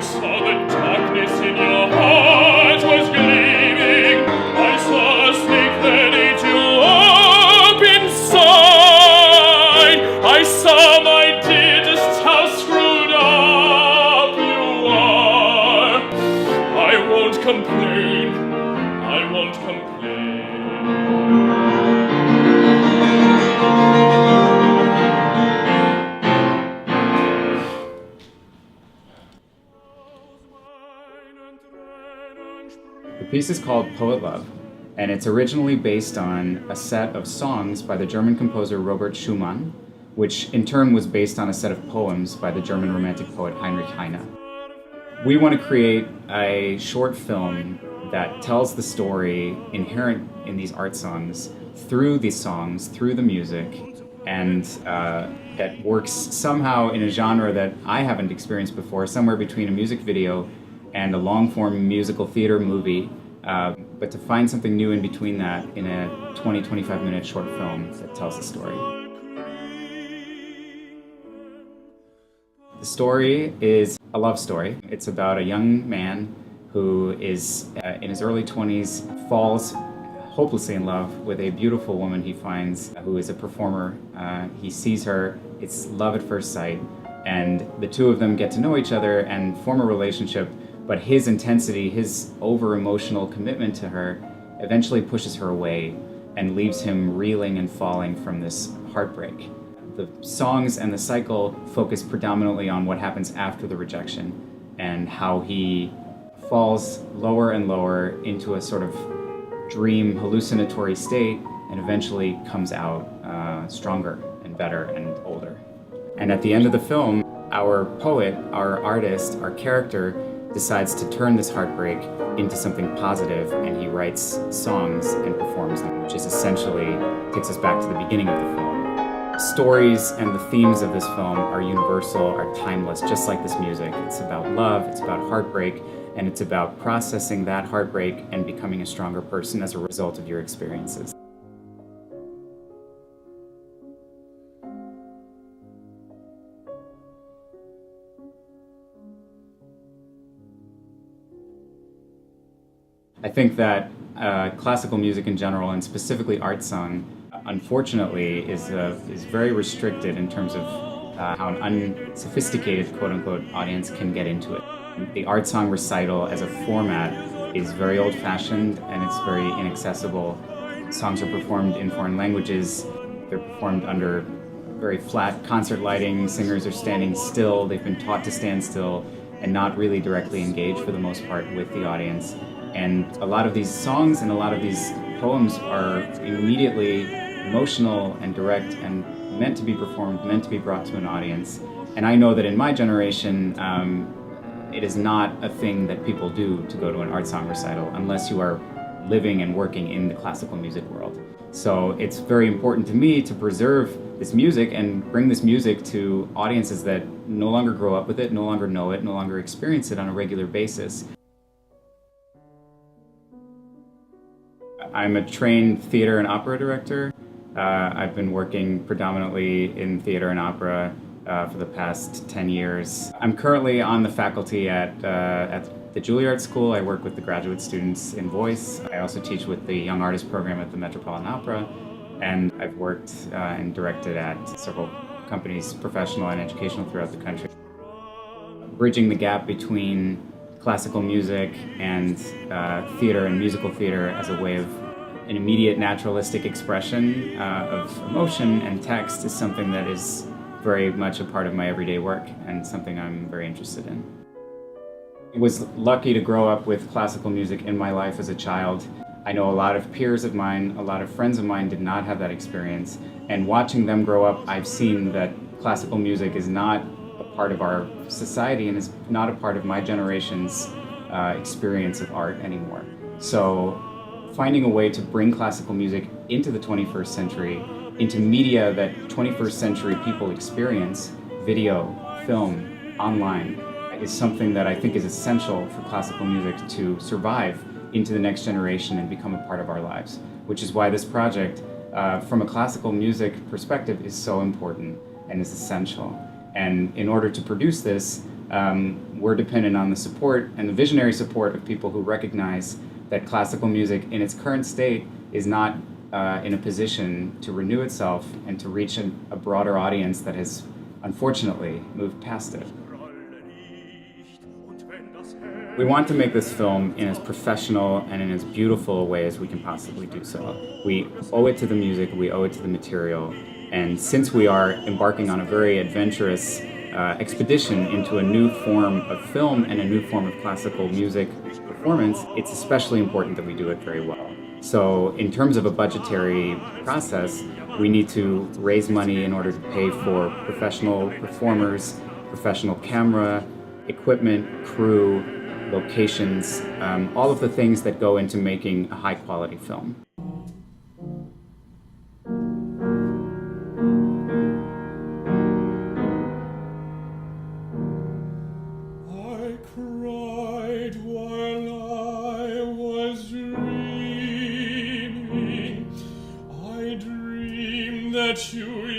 saw the darkness in your heart was gleaming. I saw a snake that ate you up inside. I saw, my dear, just how screwed up you are. I won't complain. I won't complain. The piece is called POETLove, and it's originally based on a set of songs by the German composer Robert Schumann, which in turn was based on a set of poems by the German Romantic poet Heinrich Heine. We want to create a short film that tells the story inherent in these art songs, through the songs, through the music, and that works somehow in a genre that I haven't experienced before, somewhere between a music video and a long-form musical theater movie, but to find something new in between that in a 20-25 minute short film that tells the story. The story is a love story. It's about a young man who is in his early 20s, falls hopelessly in love with a beautiful woman he finds who is a performer. He sees her, it's love at first sight, and the two of them get to know each other and form a relationship, but his intensity, his over-emotional commitment to her eventually pushes her away and leaves him reeling and falling from this heartbreak. The songs and the cycle focus predominantly on what happens after the rejection and how he falls lower and lower into a sort of dream hallucinatory state and eventually comes out stronger and better and older. And at the end of the film, our poet, our artist, our character decides to turn this heartbreak into something positive, and he writes songs and performs them, which is essentially takes us back to the beginning of the film. Stories and the themes of this film are universal, are timeless, just like this music. It's about love, it's about heartbreak, and it's about processing that heartbreak and becoming a stronger person as a result of your experiences. I think that classical music in general, and specifically art song, unfortunately is very restricted in terms of how an unsophisticated quote-unquote audience can get into it. The art song recital as a format is very old-fashioned and it's very inaccessible. Songs are performed in foreign languages. They're performed under very flat concert lighting. Singers are standing still. They've been taught to stand still and not really directly engage for the most part with the audience. And a lot of these songs and a lot of these poems are immediately emotional and direct and meant to be performed, meant to be brought to an audience. And I know that in my generation, it is not a thing that people do to go to an art song recital unless you are living and working in the classical music world. So it's very important to me to preserve this music and bring this music to audiences that no longer grow up with it, no longer know it, no longer experience it on a regular basis. I'm a trained theater and opera director. I've been working predominantly in theater and opera for the past 10 years. I'm currently on the faculty at the Juilliard School. I work with the graduate students in voice. I also teach with the Young Artist program at the Metropolitan Opera, and I've worked and directed at several companies, professional and educational, throughout the country. Bridging the gap between classical music and theater and musical theater as a way of an immediate naturalistic expression of emotion and text is something that is very much a part of my everyday work and something I'm very interested in. I was lucky to grow up with classical music in my life as a child. I know a lot of peers of mine, a lot of friends of mine did not have that experience, and watching them grow up, I've seen that classical music is not a part of our society and is not a part of my generation's experience of art anymore. So finding a way to bring classical music into the 21st century, into media that 21st century people experience, video, film, online, is something that I think is essential for classical music to survive into the next generation and become a part of our lives, which is why this project, from a classical music perspective, is so important and is essential. And in order to produce this, we're dependent on the support and the visionary support of people who recognize that classical music in its current state is not in a position to renew itself and to reach a broader audience that has unfortunately moved past it. We want to make this film in as professional and in as beautiful a way as we can possibly do so. We owe it to the music, we owe it to the material, and since we are embarking on a very adventurous expedition into a new form of film and a new form of classical music performance, it's especially important that we do it very well. So in terms of a budgetary process, we need to raise money in order to pay for professional performers, professional camera, equipment, crew, locations, all of the things that go into making a high-quality film. I cried while I was dreaming. I dreamed that you